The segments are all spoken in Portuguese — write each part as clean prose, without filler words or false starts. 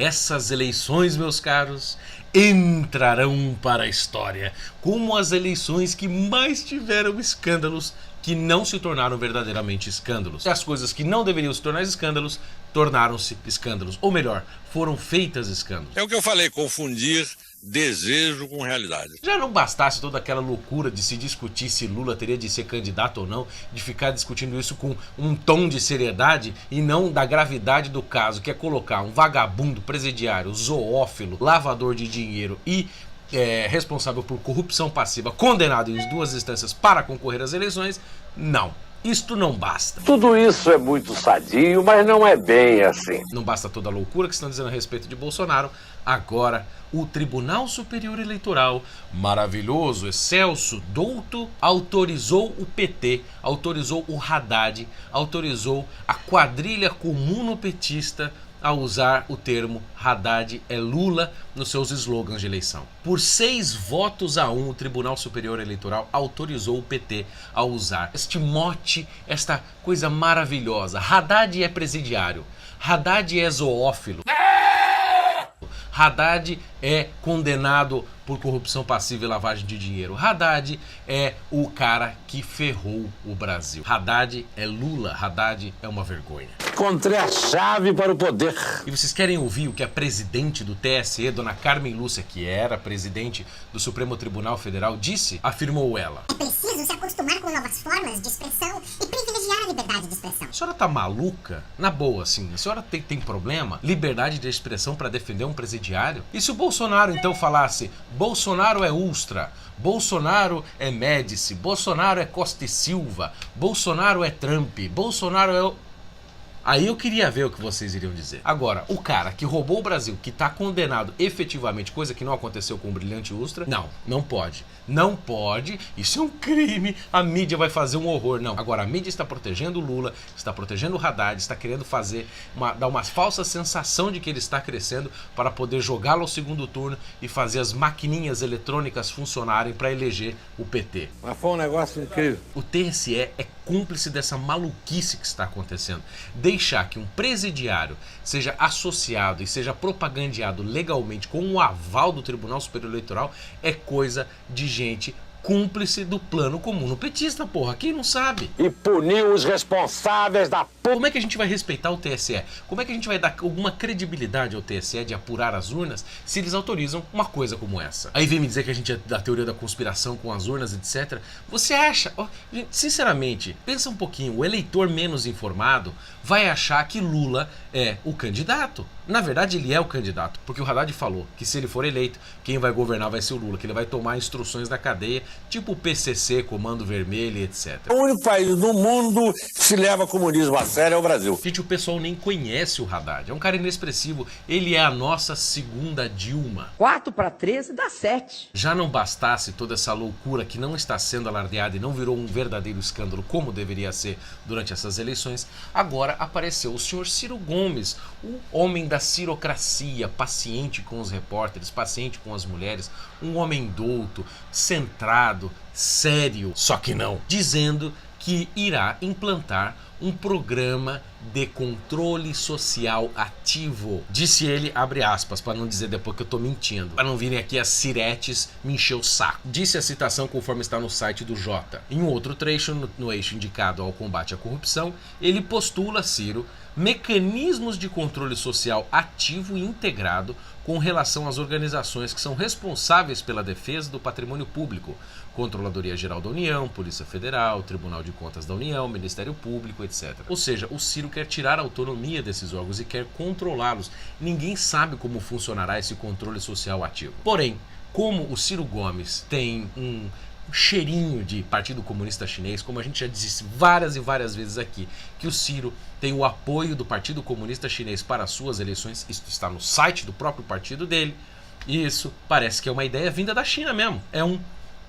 Essas eleições, meus caros, entrarão para a história como as eleições que mais tiveram escândalos que não se tornaram verdadeiramente escândalos. E as coisas que não deveriam se tornar escândalos, tornaram-se escândalos. Ou melhor, foram feitas escândalos. É o que eu falei, confundir desejo com realidade. Já não bastasse toda aquela loucura de se discutir se Lula teria de ser candidato ou não, de ficar discutindo isso com um tom de seriedade e não da gravidade do caso, que é colocar um vagabundo presidiário, zoófilo, lavador de dinheiro e responsável por corrupção passiva, condenado em 2 instâncias para concorrer às eleições. Não. Isto não basta. Tudo isso é muito sadio, mas não é bem assim. Não basta toda a loucura que estão dizendo a respeito de Bolsonaro. Agora, o Tribunal Superior Eleitoral, maravilhoso, excelso, douto, autorizou o PT, autorizou o Haddad, autorizou a quadrilha comunopetista a usar o termo Haddad é Lula nos seus slogans de eleição. Por 6 votos a 1, o Tribunal Superior Eleitoral autorizou o PT a usar este mote, esta coisa maravilhosa. Haddad é presidiário, Haddad é zoófilo, Haddad é condenado por corrupção passiva e lavagem de dinheiro. Haddad é o cara que ferrou o Brasil. Haddad é Lula. Haddad é uma vergonha. Encontrei a chave para o poder. E vocês querem ouvir o que a presidente do TSE, dona Carmen Lúcia, que era presidente do Supremo Tribunal Federal, disse? Afirmou ela: é preciso se acostumar com novas formas de expressão e privilegiar a liberdade de expressão. A senhora tá maluca? Na boa, assim, a senhora tem problema? Liberdade de expressão para defender um presidiário? E se o Bolsonaro então falasse: Bolsonaro é Ustra, Bolsonaro é Médici, Bolsonaro é Costa e Silva, Bolsonaro é Trump, Bolsonaro é... Aí eu queria ver o que vocês iriam dizer. Agora, o cara que roubou o Brasil, que tá condenado efetivamente, coisa que não aconteceu com o brilhante Ustra, não pode. Não pode, isso é um crime, a mídia vai fazer um horror. Não, agora a mídia está protegendo o Lula, está protegendo o Haddad, está querendo dar uma falsa sensação de que ele está crescendo para poder jogá-lo ao segundo turno e fazer as maquininhas eletrônicas funcionarem para eleger o PT. Mas foi um negócio incrível. O TSE é cúmplice dessa maluquice que está acontecendo. Deixar que um presidiário seja associado e seja propagandeado legalmente com o aval do Tribunal Superior Eleitoral é coisa de gente cúmplice do plano comum petista, porra. Quem não sabe? E puniu os responsáveis da porra. Como é que a gente vai respeitar o TSE? Como é que a gente vai dar alguma credibilidade ao TSE de apurar as urnas se eles autorizam uma coisa como essa? Aí vem me dizer que a gente é da teoria da conspiração com as urnas, etc. Você acha... Gente, sinceramente, pensa um pouquinho. O eleitor menos informado vai achar que Lula é o candidato. Na verdade, ele é o candidato, porque o Haddad falou que se ele for eleito, quem vai governar vai ser o Lula, que ele vai tomar instruções da cadeia, tipo o PCC, Comando Vermelho, etc. O único país no mundo que se leva comunismo a sério é o Brasil. Gente, o pessoal nem conhece o Haddad, é um cara inexpressivo, ele é a nossa segunda Dilma. 4 para 13 dá 7. Já não bastasse toda essa loucura que não está sendo alardeada e não virou um verdadeiro escândalo como deveria ser durante essas eleições, agora apareceu o senhor Ciro Gomes, o homem da cirocracia, paciente com os repórteres, paciente com as mulheres, um homem douto, centrado, sério, só que não, dizendo que irá implantar um programa de controle social ativo. Disse ele, abre aspas, para não dizer depois que eu tô mentindo, para não virem aqui as siretes me encher o saco. Disse a citação conforme está no site do Jota. Em um outro trecho, no eixo indicado ao combate à corrupção, ele postula, Ciro, mecanismos de controle social ativo e integrado com relação às organizações que são responsáveis pela defesa do patrimônio público, Controladoria Geral da União, Polícia Federal, Tribunal de Contas da União, Ministério Público, etc. Ou seja, o Ciro quer tirar a autonomia desses órgãos e quer controlá-los. Ninguém sabe como funcionará esse controle social ativo. Porém, como o Ciro Gomes tem um cheirinho de Partido Comunista Chinês, como a gente já disse várias e várias vezes aqui, que o Ciro tem o apoio do Partido Comunista Chinês para as suas eleições, isso está no site do próprio partido dele, e isso parece que é uma ideia vinda da China mesmo, é um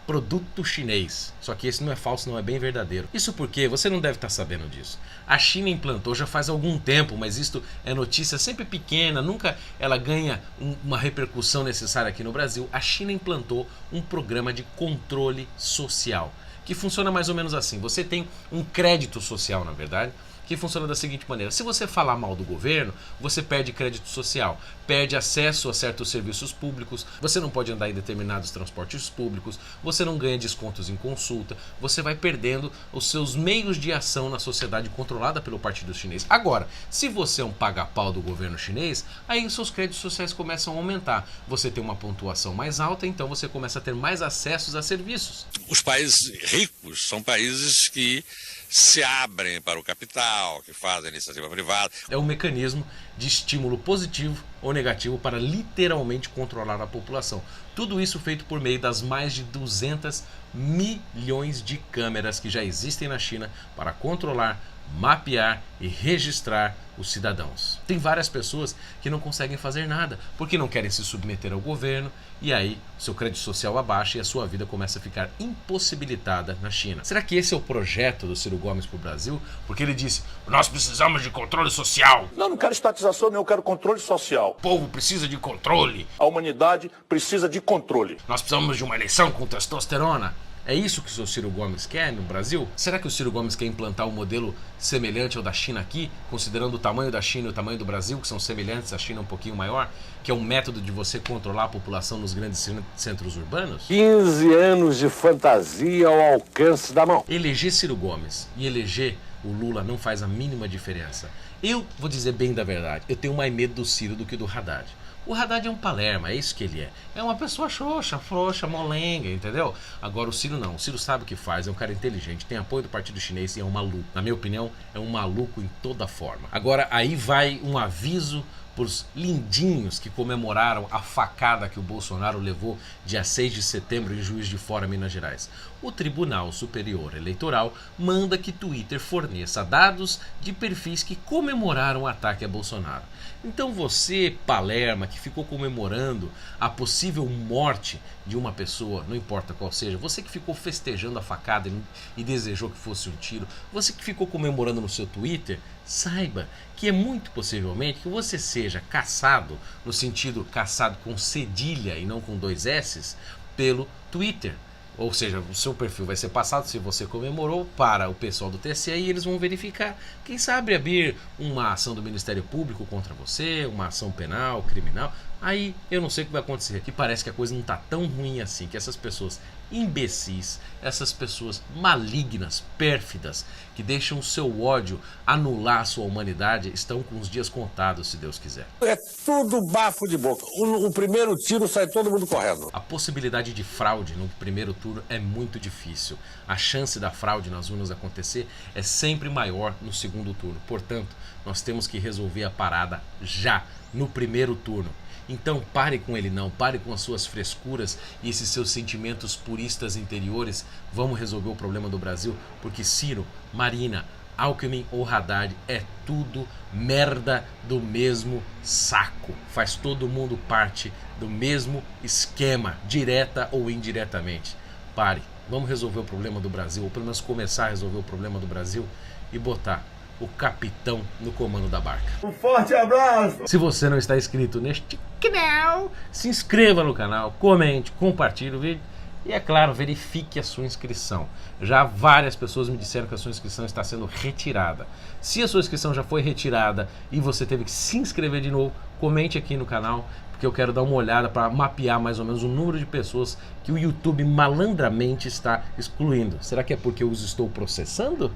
produto chinês, só que esse não é falso, não é bem verdadeiro. Isso porque você não deve estar sabendo disso. A China implantou já faz algum tempo, mas isto é notícia sempre pequena, nunca ela ganha uma repercussão necessária aqui no Brasil. A China implantou um programa de controle social, que funciona mais ou menos assim. Você tem um crédito social, na verdade, que funciona da seguinte maneira: se você falar mal do governo, você perde crédito social, perde acesso a certos serviços públicos, você não pode andar em determinados transportes públicos, você não ganha descontos em consulta, você vai perdendo os seus meios de ação na sociedade controlada pelo Partido Chinês. Agora, se você é um paga-pau do governo chinês, aí os seus créditos sociais começam a aumentar. Você tem uma pontuação mais alta, então você começa a ter mais acessos a serviços. Os países ricos são países que se abrem para o capital, que fazem iniciativa privada. É um mecanismo de estímulo positivo ou negativo para literalmente controlar a população. Tudo isso feito por meio das mais de 200 milhões de câmeras que já existem na China para controlar, mapear e registrar os cidadãos. Tem várias pessoas que não conseguem fazer nada porque não querem se submeter ao governo, e aí seu crédito social abaixa e a sua vida começa a ficar impossibilitada na China. Será que esse é o projeto do Ciro Gomes para o Brasil? Porque ele disse: nós precisamos de controle social. Não quero estatização, eu quero controle social. O povo precisa de controle. A humanidade precisa de controle. Nós precisamos de uma eleição com testosterona. É isso que o seu Ciro Gomes quer no Brasil? Será que o Ciro Gomes quer implantar um modelo semelhante ao da China aqui, considerando o tamanho da China e o tamanho do Brasil, que são semelhantes, a China um pouquinho maior, que é um método de você controlar a população nos grandes centros urbanos? 15 anos de fantasia ao alcance da mão. Eleger Ciro Gomes e eleger o Lula não faz a mínima diferença. Eu vou dizer bem da verdade, eu tenho mais medo do Ciro do que do Haddad. O Haddad é um palerma, é isso que ele é. É uma pessoa xoxa, frouxa, molenga, entendeu? Agora o Ciro não. O Ciro sabe o que faz, é um cara inteligente, tem apoio do Partido Chinês e é um maluco. Na minha opinião, é um maluco em toda forma. Agora, aí vai um aviso para os lindinhos que comemoraram a facada que o Bolsonaro levou dia 6 de setembro em Juiz de Fora, Minas Gerais. O Tribunal Superior Eleitoral manda que Twitter forneça dados de perfis que comemoraram o ataque a Bolsonaro. Então você, palerma, que ficou comemorando a possível morte de uma pessoa, não importa qual seja, você que ficou festejando a facada e desejou que fosse um tiro, você que ficou comemorando no seu Twitter, saiba que é muito possivelmente que você seja caçado, no sentido caçado com cedilha e não com 2 S's, pelo Twitter. Ou seja, o seu perfil vai ser passado, se você comemorou, para o pessoal do TSE e eles vão verificar. Quem sabe abrir uma ação do Ministério Público contra você, uma ação penal, criminal. Aí eu não sei o que vai acontecer, que parece que a coisa não está tão ruim assim, que essas pessoas imbecis, essas pessoas malignas, pérfidas, que deixam o seu ódio anular a sua humanidade, estão com os dias contados, se Deus quiser. É tudo bafo de boca. O primeiro tiro sai todo mundo correndo. A possibilidade de fraude no primeiro turno é muito difícil. A chance da fraude nas urnas acontecer é sempre maior no segundo turno. Portanto, nós temos que resolver a parada já, no primeiro turno. Então pare com ele não, pare com as suas frescuras e esses seus sentimentos puristas interiores. Vamos resolver o problema do Brasil, porque Ciro, Marina, Alckmin ou Haddad é tudo merda do mesmo saco. Faz todo mundo parte do mesmo esquema, direta ou indiretamente. Pare, vamos resolver o problema do Brasil, ou pelo menos começar a resolver o problema do Brasil e botar o capitão no comando da barca. Um forte abraço! Se você não está inscrito neste canal, se inscreva no canal, comente, compartilhe o vídeo e, é claro, verifique a sua inscrição. Já várias pessoas me disseram que a sua inscrição está sendo retirada. Se a sua inscrição já foi retirada e você teve que se inscrever de novo, comente aqui no canal, porque eu quero dar uma olhada para mapear mais ou menos o número de pessoas que o YouTube malandramente está excluindo. Será que é porque eu os estou processando?